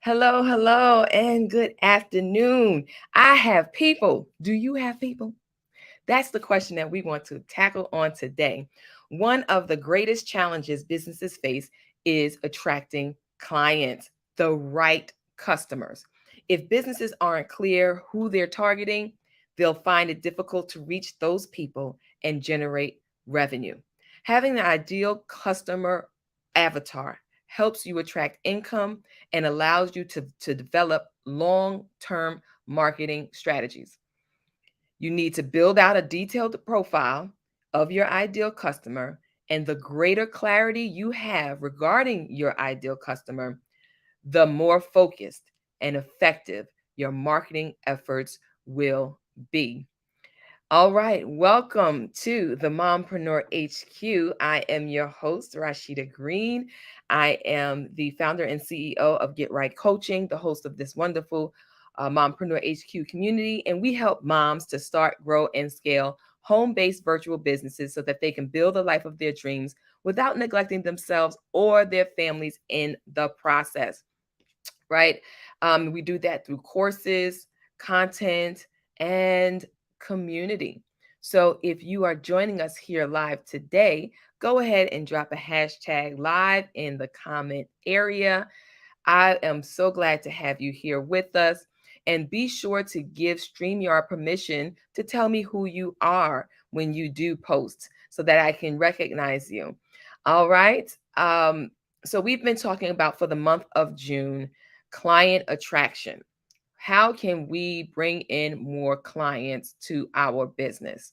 Hello, hello, and good afternoon. I have people. Do you have people? That's the question that we want to tackle on today. One of the greatest challenges businesses face is attracting clients, the right customers. If businesses aren't clear who they're targeting, they'll find it difficult to reach those people and generate revenue. Having the ideal customer avatar helps you attract income and allows you to develop long term marketing strategies. You need to build out a detailed profile of your ideal customer, and the greater clarity you have regarding your ideal customer, the more focused and effective your marketing efforts will be. All right, welcome to the Mompreneur HQ. I am your host, Rashida Green. I am the founder and CEO of Get Right Coaching, the host of this wonderful Mompreneur HQ community, and we help moms to start, grow, and scale home-based virtual businesses so that they can build the life of their dreams without neglecting themselves or their families in the process, right? We do that through courses, content, and community. So if you are joining us here live today, go ahead and drop a hashtag live in the comment area. I am so glad to have you here with us. And be sure to give StreamYard permission to tell me who you are when you do post so that I can recognize you. All right. So we've been talking about for the month of June, client attraction. How can we bring in more clients to our business?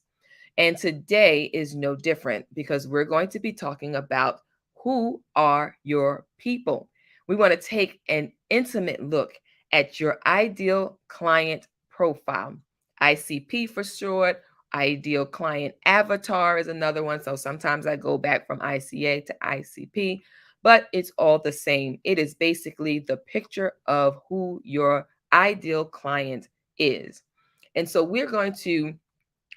And today is no different because we're going to be talking about who are your people. We want to take an intimate look at your ideal client profile. ICP for short, ideal client avatar is another one. So sometimes I go back from ICA to ICP, but it's all the same. It is basically the picture of who your ideal client is. And so we're going to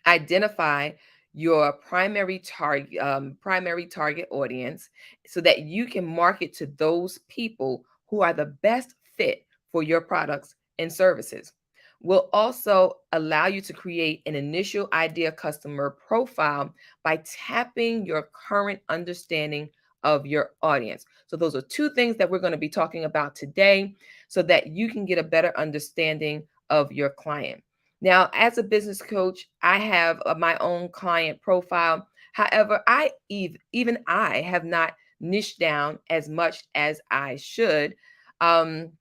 identify your primary target audience so that you can market to those people who are the best fit for your products and services. Will also allow you to create an initial idea customer profile by tapping your current understanding of your audience. So those are two things that we're going to be talking about today so that you can get a better understanding of your client. Now, as a business coach, I have my own client profile. However, even I have not niched down as much as I should, um,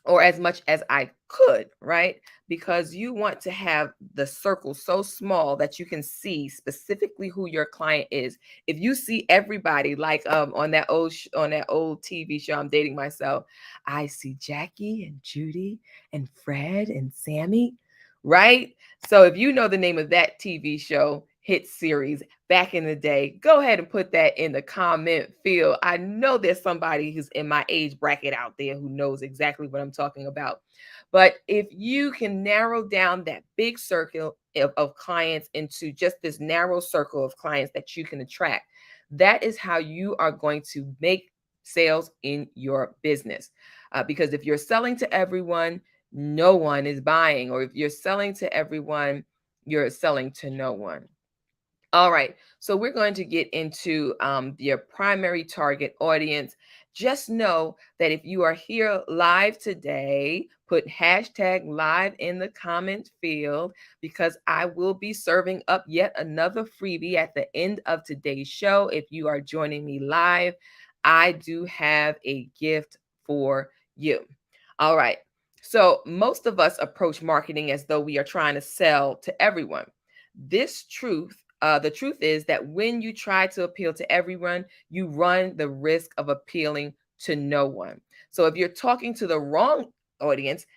or as much as I could, right? Because you want to have the circle so small that you can see specifically who your client is. If you see everybody, like on that old TV show, I'm dating myself. I see Jackie and Judy and Fred and Sammy, right? So if you know the name of that TV show, hit series back in the day, go ahead and put that in the comment field. I know there's somebody who's in my age bracket out there who knows exactly what I'm talking about. But if you can narrow down that big circle of clients into just this narrow circle of clients that you can attract, that is how you are going to make sales in your business. Because if you're selling to everyone, no one is buying. Or if you're selling to everyone, you're selling to no one. All right, so we're going to get into your primary target audience. Just know that if you are here live today, put hashtag live in the comment field because I will be serving up yet another freebie at the end of today's show. If you are joining me live, I do have a gift for you. All right, so most of us approach marketing as though we are trying to sell to everyone. The truth is that when you try to appeal to everyone, you run the risk of appealing to no one. So if you're talking to the wrong audience,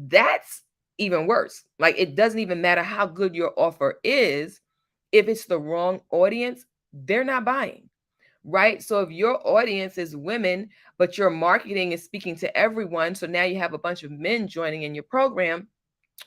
that's even worse. Like it doesn't even matter how good your offer is. If it's the wrong audience, they're not buying, right? So if your audience is women, but your marketing is speaking to everyone, so now you have a bunch of men joining in your program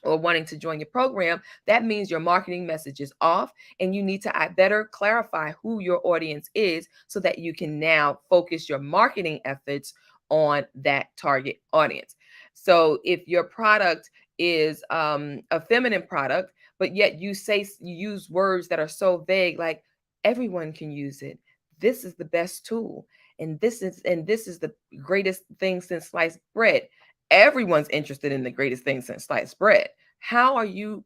or wanting to join your program, that means your marketing message is off and you need to better clarify who your audience is so that you can now focus your marketing efforts on that target audience. So if your product is a feminine product, but yet you use words that are so vague, like everyone can use it. This is the best tool, and this is the greatest thing since sliced bread. Everyone's interested in the greatest thing since sliced bread. How are you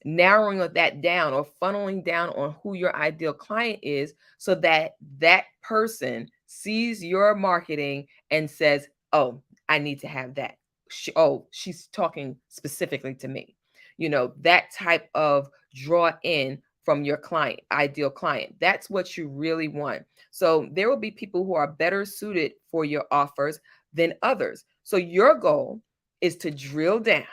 narrowing that down or funneling down on who your ideal client is so that that person sees your marketing and says, oh, I need to have that. She's talking specifically to me. That type of draw in from your client, ideal client. That's what you really want. So there will be people who are better suited for your offers than others. So your goal is to drill down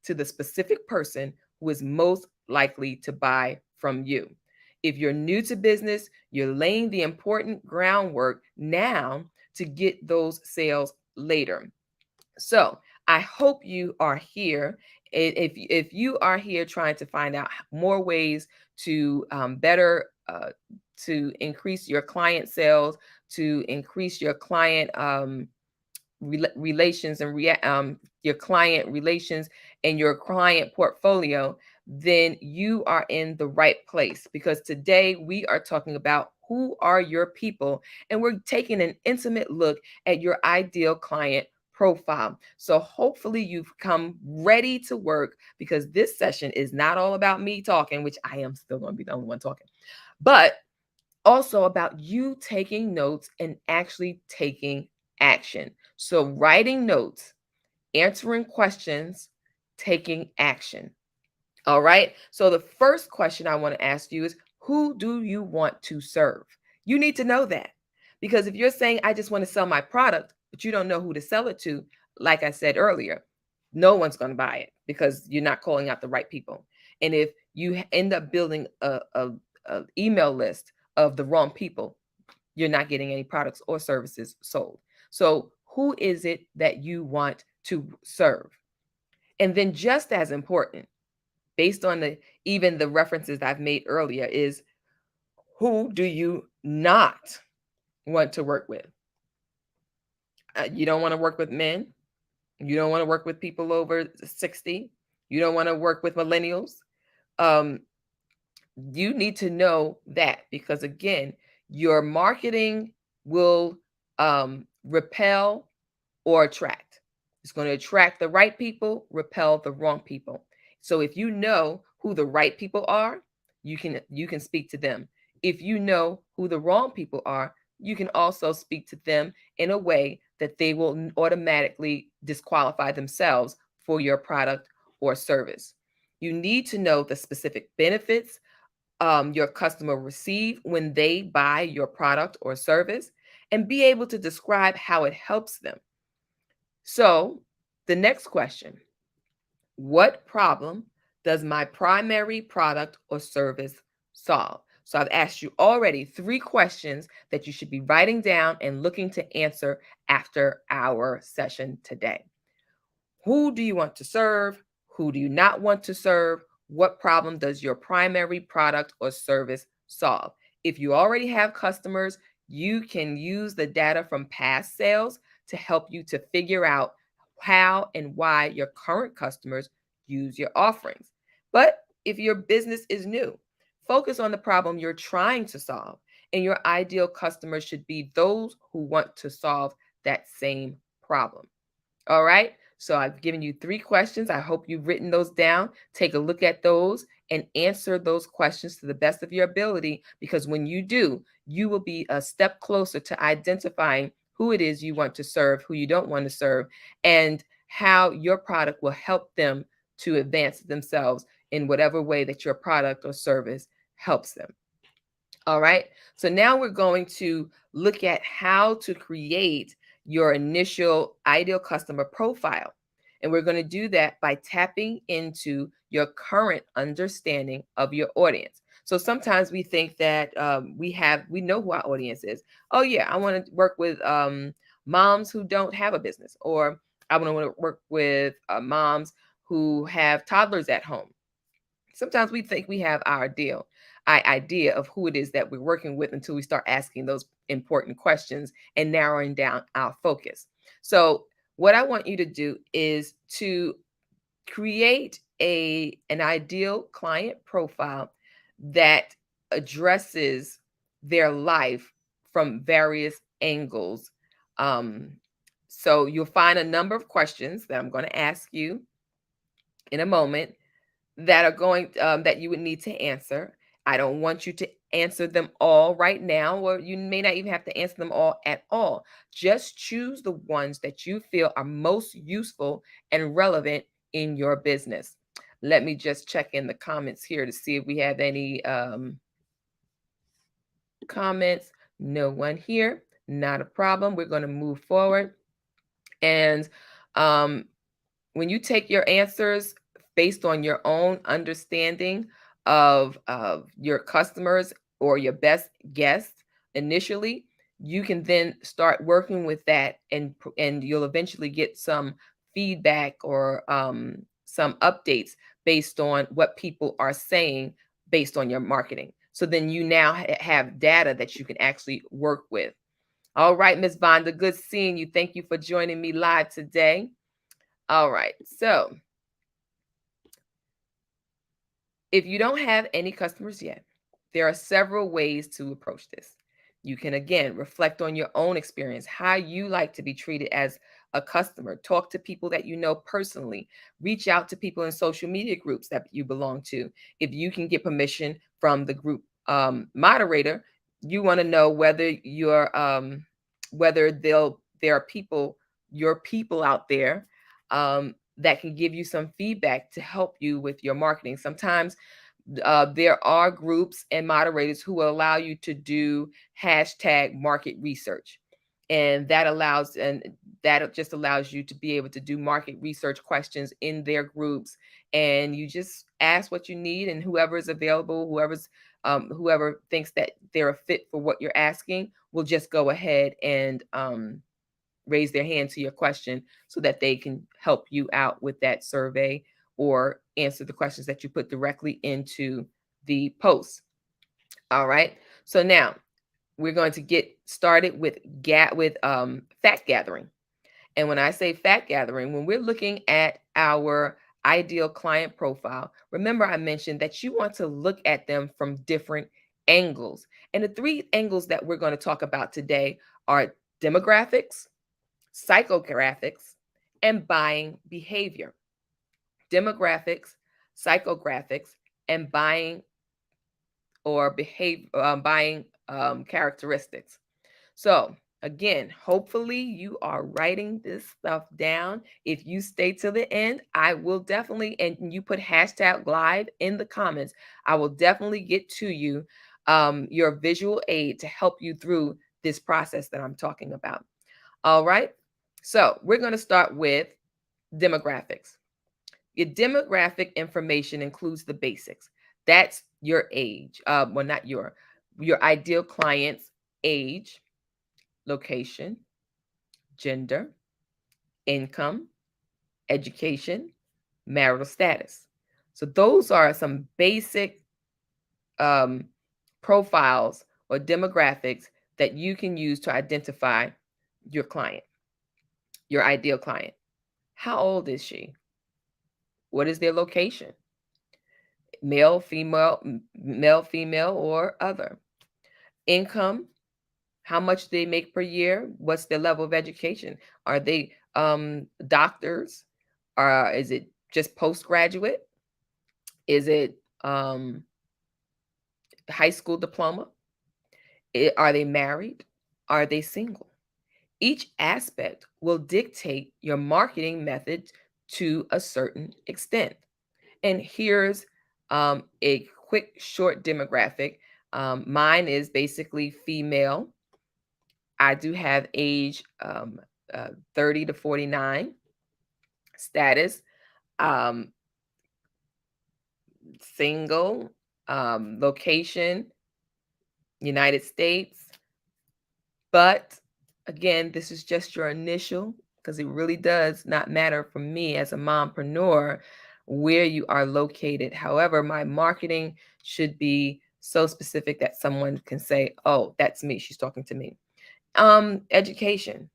to the specific person who is most likely to buy from you. If you're new to business, you're laying the important groundwork now to get those sales later. So I hope you are here. If you are here trying to find out more ways to better to increase your client sales, to increase your client relations and your client relations and your client portfolio, then you are in the right place, because today we are talking about who are your people, and we're taking an intimate look at your ideal client profile. So hopefully you've come ready to work, because this session is not all about me talking, which I am still going to be the only one talking, but also about you taking notes and actually taking action. So writing notes, answering questions, taking action. All right. So the first question I want to ask you is, who do you want to serve? You need to know that, because if you're saying, I just want to sell my product, but you don't know who to sell it to, like I said earlier, no one's going to buy it because you're not calling out the right people. And if you end up building a email list of the wrong people, you're not getting any products or services sold. So who is it that you want to serve? And then just as important, based on even the references I've made earlier, is who do you not want to work with? You don't want to work with men. You don't want to work with people over 60. You don't want to work with millennials. Um, you need to know that, because again, your marketing will repel or attract. It's going to attract the right people, repel the wrong people. So if you know who the right people are, you can speak to them. If you know who the wrong people are, you can also speak to them in a way that they will automatically disqualify themselves for your product or service. You need to know the specific benefits your customer receive when they buy your product or service, and be able to describe how it helps them. So the next question: what problem does my primary product or service solve? So I've asked you already 3 questions that you should be writing down and looking to answer after our session today. Who do you want to serve? Who do you not want to serve? What problem does your primary product or service solve? If you already have customers, you can use the data from past sales to help you to figure out how and why your current customers use your offerings. But if your business is new, focus on the problem you're trying to solve, and your ideal customers should be those who want to solve that same problem. All right. So I've given you 3 questions. I hope you've written those down. Take a look at those and answer those questions to the best of your ability, because when you do, you will be a step closer to identifying who it is you want to serve, who you don't want to serve, and how your product will help them to advance themselves in whatever way that your product or service helps them. All right. So now we're going to look at how to create your initial ideal customer profile. And we're going to do that by tapping into your current understanding of your audience. So sometimes we think that we know who our audience is. Oh yeah, I want to work with moms who don't have a business, or I want to work with moms who have toddlers at home. Sometimes we think we have our idea of who it is that we're working with until we start asking those important questions and narrowing down our focus. So what I want you to do is to create an ideal client profile that addresses their life from various angles. Um, so you'll find a number of questions that I'm going to ask you in a moment that are going that you would need to answer. I don't want you to answer them all right now, or you may not even have to answer them all at all. Just choose the ones that you feel are most useful and relevant in your business. Let me just check in the comments here to see if we have any comments. No one here. Not a problem. We're going to move forward. And um, when you take your answers based on your own understanding of your customers or your best guests initially, you can then start working with that, and you'll eventually get some feedback or some updates based on what people are saying based on your marketing. So then you now have data that you can actually work with. All right, Ms. Vonda, good seeing you. Thank you for joining me live today. All right, so if you don't have any customers yet, there are several ways to approach this. You can, again, reflect on your own experience, how you like to be treated as a customer. Talk to people that you know personally. Reach out to people in social media groups that you belong to. If you can get permission from the group moderator, you want to know whether there are people, your people out there that can give you some feedback to help you with your marketing. Sometimes there are groups and moderators who will allow you to do hashtag market research. And that just allows you to be able to do market research questions in their groups. And you just ask what you need, and whoever is available, whoever thinks that they're a fit for what you're asking, will just go ahead and raise their hand to your question so that they can help you out with that survey or answer the questions that you put directly into the post. All right. So now we're going to get started with fact gathering. And when I say fact gathering, when we're looking at our ideal client profile, remember I mentioned that you want to look at them from different angles. And the three angles that we're going to talk about today are demographics, psychographics, and buying behavior. Demographics, psychographics, and buying characteristics. So again, hopefully you are writing this stuff down. If you stay till the end, I will definitely, and you put hashtag live in the comments, I will definitely get to you your visual aid to help you through this process that I'm talking about. All right. So we're going to start with demographics. Your demographic information includes the basics. That's your age. Well, not your ideal client's age, location, gender, income, education, marital status. So those are some basic profiles or demographics that you can use to identify your client, your ideal client. How old is she? What is their location? Male, female, or other. Income, how much they make per year? What's their level of education? Are they doctors? Is it just postgraduate? Is it high school diploma? Are they married? Are they single? Each aspect will dictate your marketing method to a certain extent. And here's a quick, short demographic. Mine is basically female. I do have age 30 to 49. Status, single. Location, United States. But again, this is just your initial, because it really does not matter for me as a mompreneur where you are located. However, my marketing should be so specific that someone can say, oh, that's me. She's talking to me. Education,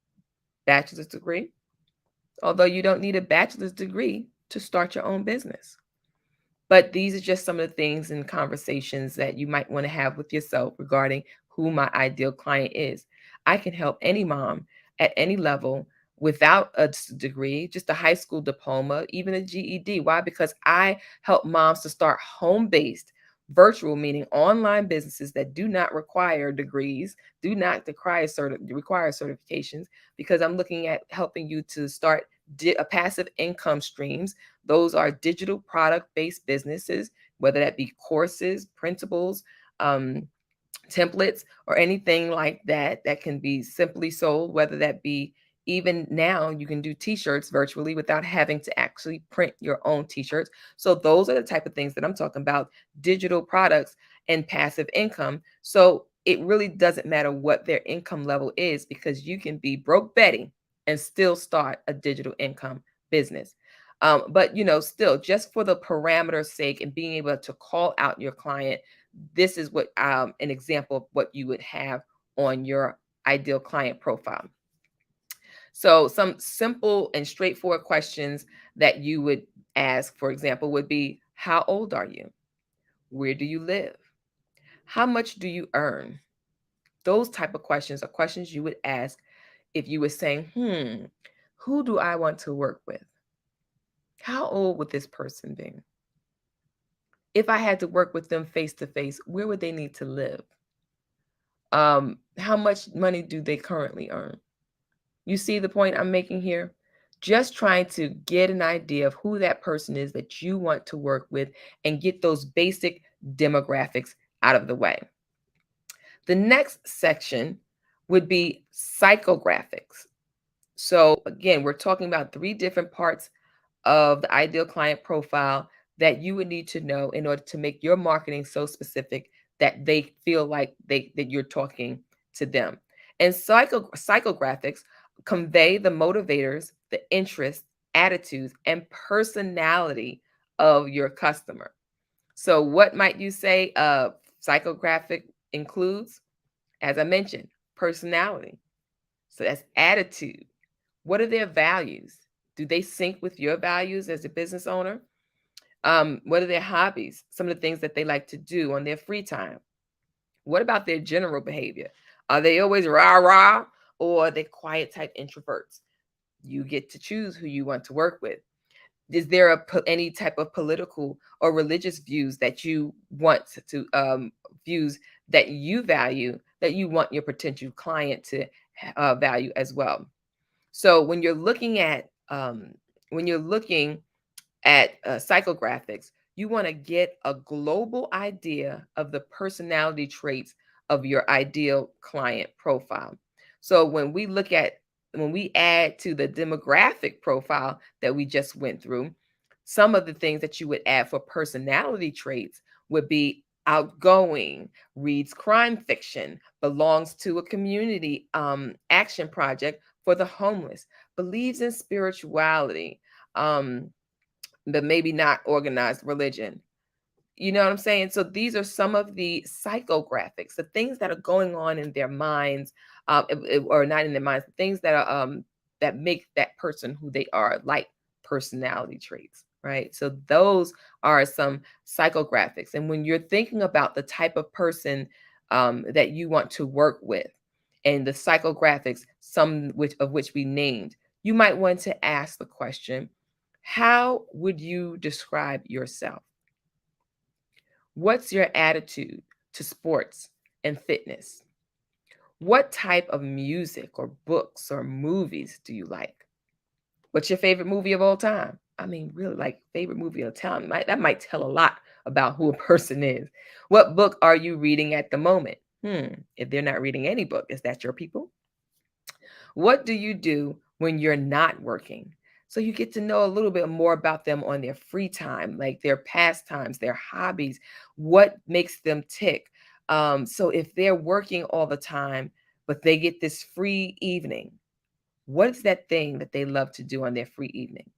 bachelor's degree, although you don't need a bachelor's degree to start your own business. But these are just some of the things and conversations that you might want to have with yourself regarding who my ideal client is. I can help any mom at any level without a degree, just a high school diploma, even a GED. Why? Because I help moms to start home based, virtual, meaning online businesses that do not require degrees, do not require certifications, because I'm looking at helping you to start a passive income streams. Those are digital product based businesses, whether that be courses, principles, um, templates, or anything like that that can be simply sold, whether that be, even now you can do t-shirts virtually without having to actually print your own t-shirts. So those are the type of things that I'm talking about, digital products and passive income. So it really doesn't matter what their income level is, because you can be broke Betty and still start a digital income business. But still, just for the parameter's sake and being able to call out your client, this is what an example of what you would have on your ideal client profile. So some simple and straightforward questions that you would ask, for example, would be, how old are you? Where do you live? How much do you earn? Those type of questions are questions you would ask if you were saying, who do I want to work with? How old would this person be? If I had to work with them face to face, where would they need to live? How much money do they currently earn? You see the point I'm making here? Just trying to get an idea of who that person is that you want to work with and get those basic demographics out of the way. The next section would be psychographics. So again, we're talking about 3 different parts of the ideal client profile that you would need to know in order to make your marketing so specific that they feel like that you're talking to them. And psychographics convey the motivators, the interests, attitudes, and personality of your customer. So what might you say a psychographic includes? As I mentioned, personality. So that's attitude. What are their values? Do they sync with your values as a business owner? What are their hobbies? Some of the things that they like to do on their free time. What about their general behavior? Are they always rah rah, or are they quiet type introverts? You get to choose who you want to work with. Is there any type of political or religious views that you want to views that you value, that you want your potential client to value as well? So when you're looking at psychographics, you want to get a global idea of the personality traits of your ideal client profile. So when we add to the demographic profile that we just went through, some of the things that you would add for personality traits would be outgoing, reads crime fiction, belongs to a community action project for the homeless, believes in spirituality, but maybe not organized religion. You know what I'm saying? So these are some of the psychographics, the things that are going on in their minds, or not in their minds, the things that are that make that person who they are, like personality traits, right? So those are some psychographics. And when you're thinking about the type of person that you want to work with, and the psychographics, of which we named, you might want to ask the question, how would you describe yourself? What's your attitude to sports and fitness? What type of music or books or movies do you like? What's your favorite movie of all time? I mean, really, like, favorite movie of time. That might tell a lot about who a person is. What book are you reading at the moment? If they're not reading any book, is that your people? What do you do when you're not working? So you get to know a little bit more about them on their free time, like their pastimes, their hobbies, what makes them tick. So if they're working all the time, but they get this free evening, what is that thing that they love to do on their free evening?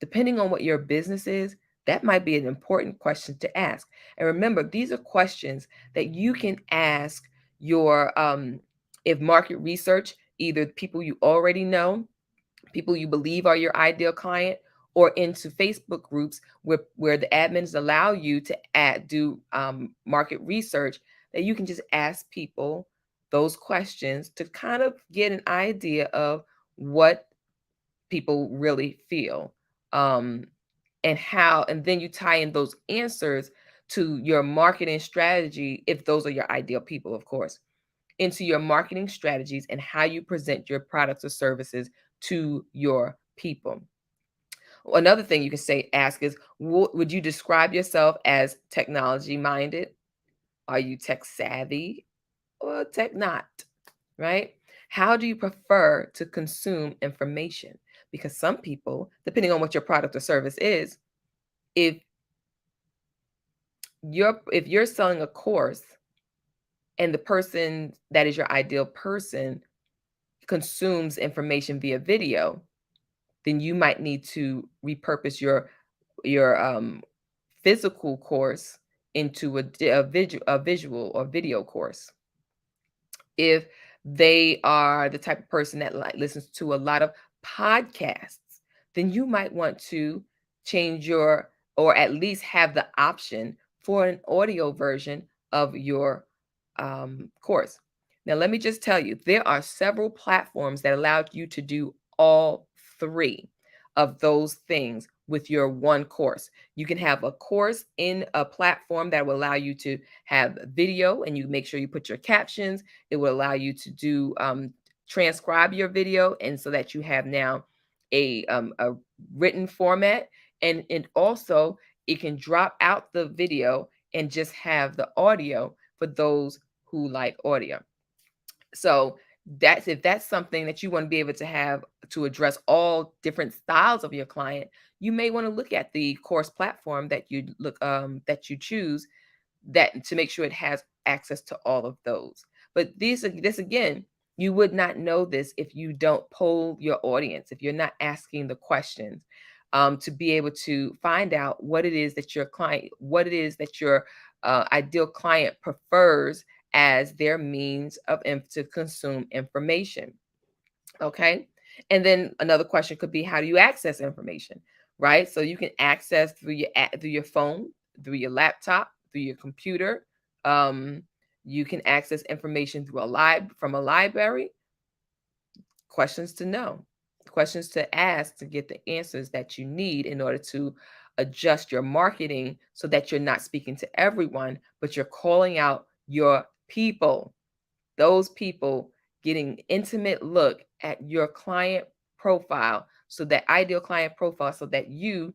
Depending on what your business is, that might be an important question to ask. And remember, these are questions that you can ask your if market research, either people you already know, people you believe are your ideal client, or into Facebook groups where the admins allow you to do market research, that you can just ask people those questions to kind of get an idea of what people really feel, and then you tie in those answers to your marketing strategy, if those are your ideal people, of course, into your marketing strategies and how you present your products or services to your people. Another thing you can ask is, would you describe yourself as technology minded? Are you tech savvy or tech not? Right? How do you prefer to consume information? Because some people, depending on what your product or service is, if you're selling a course and the person that is your ideal person consumes information via video, then you might need to repurpose your physical course into a visual or video course. If they are the type of person that listens to a lot of podcasts, then you might want to change or at least have the option for an audio version of your course. Now, let me just tell you, there are several platforms that allow you to do all three of those things with your one course. You can have a course in a platform that will allow you to have video, and you make sure you put your captions. It will allow you to do transcribe your video, and so that you have now a written format, and also it can drop out the video and just have the audio for those who like audio. So if that's something that you want to be able to have to address all different styles of your client, you may want to look at the course platform that you choose, that to make sure it has access to all of those. But this again, you would not know this if you don't poll your audience, if you're not asking the questions, to be able to find out what it is that your ideal client prefers as their means of to consume information. Okay. And then another question could be, how do you access information? Right. So you can access through your phone, through your laptop, through your computer. You can access information through from a library. Questions to know, questions to ask to get the answers that you need in order to adjust your marketing, so that you're not speaking to everyone, but you're calling out your people. Those people getting intimate look at your client profile, so that ideal client profile, so that you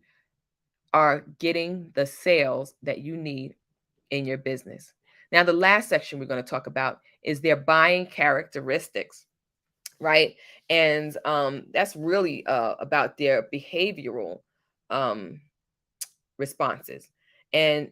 are getting the sales that you need in your business. Now, the last section we're going to talk about is their buying characteristics, right? And that's really about their behavioral um, responses. And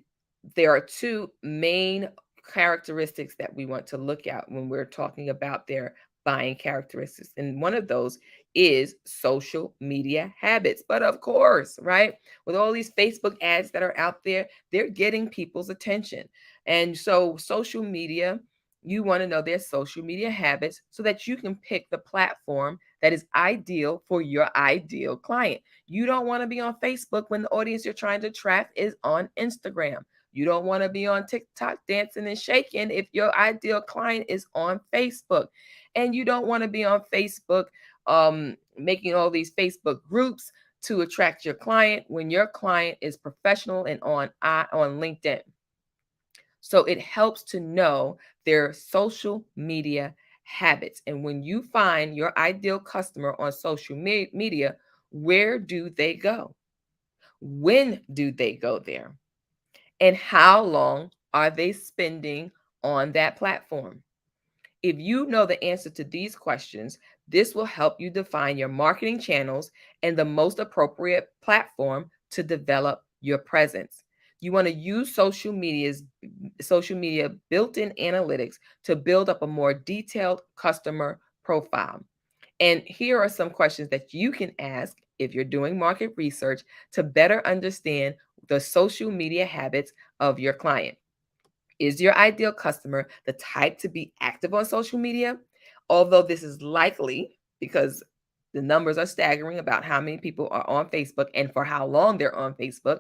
there are two main characteristics that we want to look at when we're talking about their buying characteristics. And one of those is social media habits. But of course, right, with all these Facebook ads that are out there, they're getting people's attention. And so social media, you want to know their social media habits so that you can pick the platform that is ideal for your ideal client. You don't want to be on Facebook when the audience you're trying to attract is on Instagram. You don't want to be on TikTok dancing and shaking if your ideal client is on Facebook. And you don't want to be on Facebook making all these Facebook groups to attract your client when your client is professional and on LinkedIn. So it helps to know their social media habits. And when you find your ideal customer on social media, where do they go? When do they go there? And how long are they spending on that platform? If you know the answer to these questions, this will help you define your marketing channels and the most appropriate platform to develop your presence. You want to use social media built-in analytics to build up a more detailed customer profile. And here are some questions that you can ask if you're doing market research to better understand the social media habits of your client. Is your ideal customer the type to be active on social media? Although this is likely because The numbers are staggering about how many people are on Facebook and for how long they're on Facebook.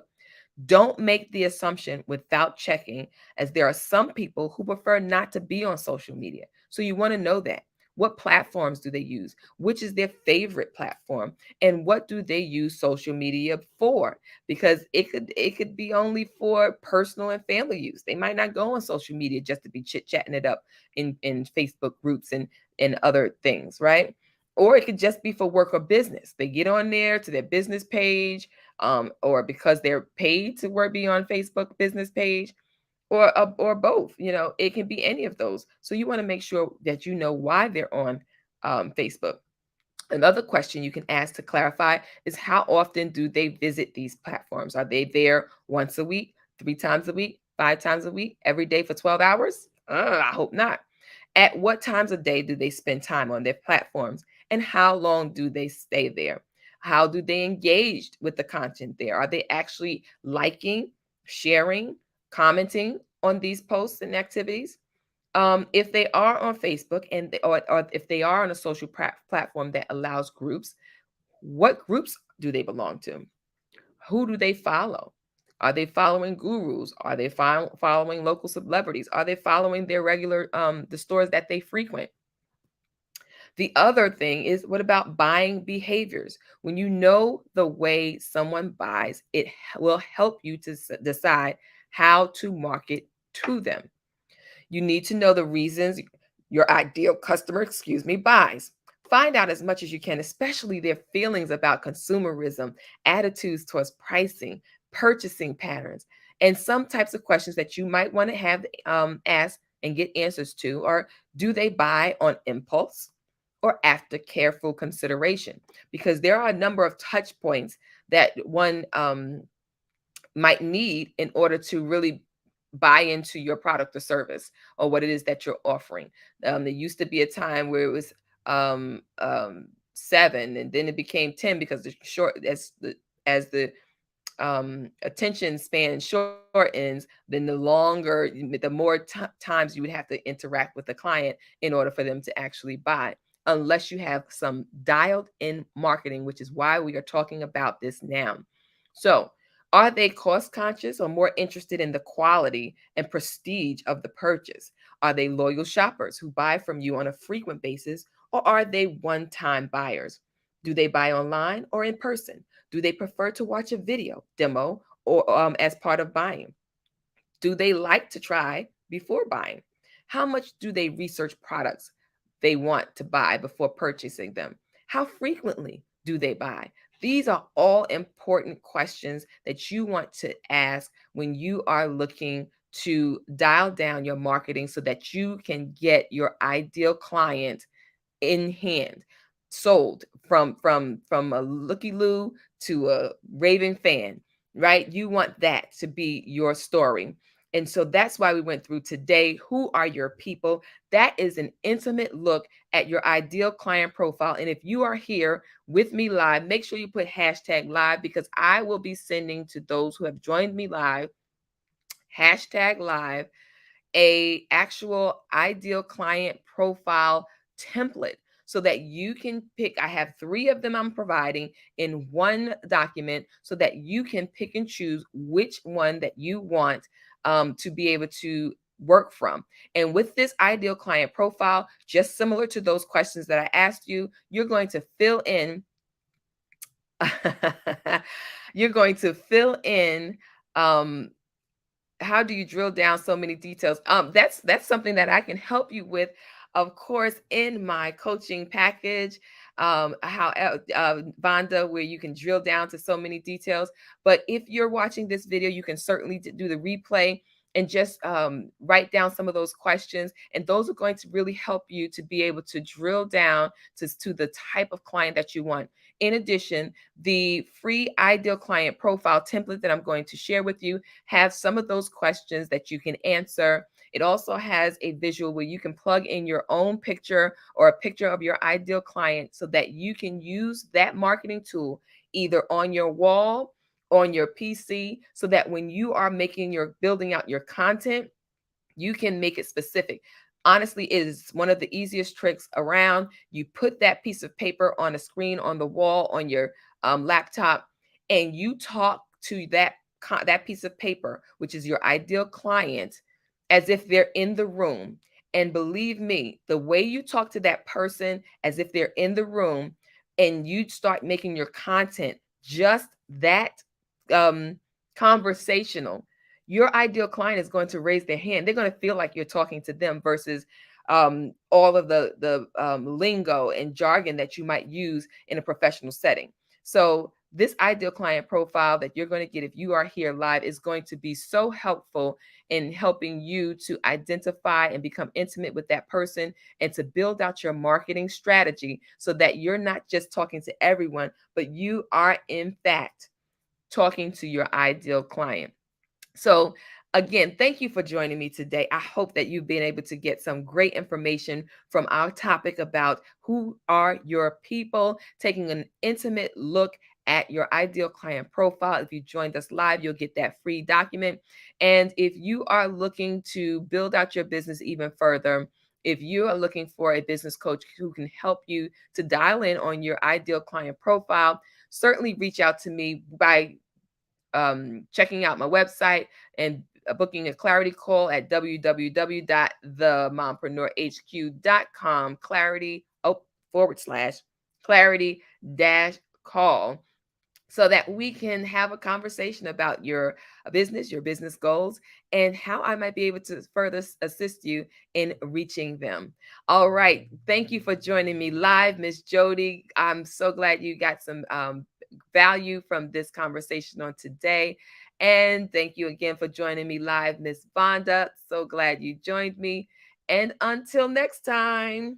Don't make the assumption without checking, as there are some people who prefer not to be on social media. So you want to know that. What platforms do they use? Which is their favorite platform? And what do they use social media for? Because it could be only for personal and family use. They might not go on social media just to be chit-chatting it up in Facebook groups and other things, right? Or it could just be for work or business. They get on there to their business page, or because they're paid to work be on Facebook business page, or both. It can be any of those. So you want to make sure that you know why they're on Facebook. Another question you can ask to clarify is, how often do they visit these platforms? Are they there once a week, 3 times a week, 5 times a week, every day for 12 hours? I hope not. At what times of day do they spend time on their platforms? And how long do they stay there? How do they engage with the content there? Are they actually liking, sharing, commenting on these posts and activities? If they are on Facebook or if they are on a social platform that allows groups, what groups do they belong to? Who do they follow? Are they following gurus? Are they following local celebrities? Are they following their regular the stores that they frequent? The other thing is, what about buying behaviors? When you know the way someone buys, it will help you to decide how to market to them. You need to know the reasons your ideal customer, buys. Find out as much as you can, especially their feelings about consumerism, attitudes towards pricing, purchasing patterns, and some types of questions that you might want to have asked and get answers to. Or do they buy on impulse or after careful consideration? Because there are a number of touch points that one might need in order to really buy into your product or service, or what it is that you're offering. There used to be a time where it was 7, and then it became 10, because the short as the attention span shortens, then the more times you would have to interact with the client in order for them to actually buy, unless you have some dialed in marketing, which is why we are talking about this now. So, are they cost conscious or more interested in the quality and prestige of the purchase? Are they loyal shoppers who buy from you on a frequent basis, or are they one time buyers? Do they buy online or in person? Do they prefer to watch a video demo or as part of buying? Do they like to try before buying? How much do they research products they want to buy before purchasing them? How frequently do they buy? These are all important questions that you want to ask when you are looking to dial down your marketing so that you can get your ideal client in hand, sold from a looky loo to a raving fan, right? You want that to be your story. And so that's why we went through today. Who are your people? That is an intimate look at your ideal client profile. And if you are here with me live, make sure you put hashtag live, because I will be sending to those who have joined me live, hashtag live, a actual ideal client profile template so that you can pick. I have 3 of them I'm providing in one document so that you can pick and choose which one that you want to be able to work from. And with this ideal client profile, just similar to those questions that I asked you, you're going to fill in you're going to fill in um, how do you drill down so many details? That's something that I can help you with, of course, in my coaching package. How Vonda, where you can drill down to so many details. But if you're watching this video, you can certainly do the replay and just write down some of those questions, and those are going to really help you to be able to drill down to the type of client that you want. In addition, the free ideal client profile template that I'm going to share with you have some of those questions that you can answer. It also has a visual where you can plug in your own picture or a picture of your ideal client so that you can use that marketing tool either on your wall, on your PC, so that when you are building out your content, you can make it specific. Honestly, it is one of the easiest tricks around. You put that piece of paper on a screen on the wall on your laptop, and you talk to that piece of paper, which is your ideal client, as if they're in the room. And believe me, the way you talk to that person as if they're in the room, and you start making your content just that um, conversational, your ideal client is going to raise their hand. They're going to feel like you're talking to them versus all of the lingo and jargon that you might use in a professional setting. So this ideal client profile that you're going to get if you are here live is going to be so helpful in helping you to identify and become intimate with that person and to build out your marketing strategy so that you're not just talking to everyone, but you are in fact talking to your ideal client. So, again, thank you for joining me today. I hope that you've been able to get some great information from our topic about who are your people, taking an intimate look at your ideal client profile. If you joined us live, you'll get that free document. And if you are looking to build out your business even further, if you are looking for a business coach who can help you to dial in on your ideal client profile, certainly reach out to me by checking out my website and booking a clarity call at www.themompreneurhq.com, clarity, clarity dash call, so that we can have a conversation about your business, your business goals, and how I might be able to further assist you in reaching them. All right. Thank you for joining me live, Miss Jody. I'm so glad you got some value from this conversation on today. And thank you again for joining me live, Miss Vonda. So glad you joined me. And until next time.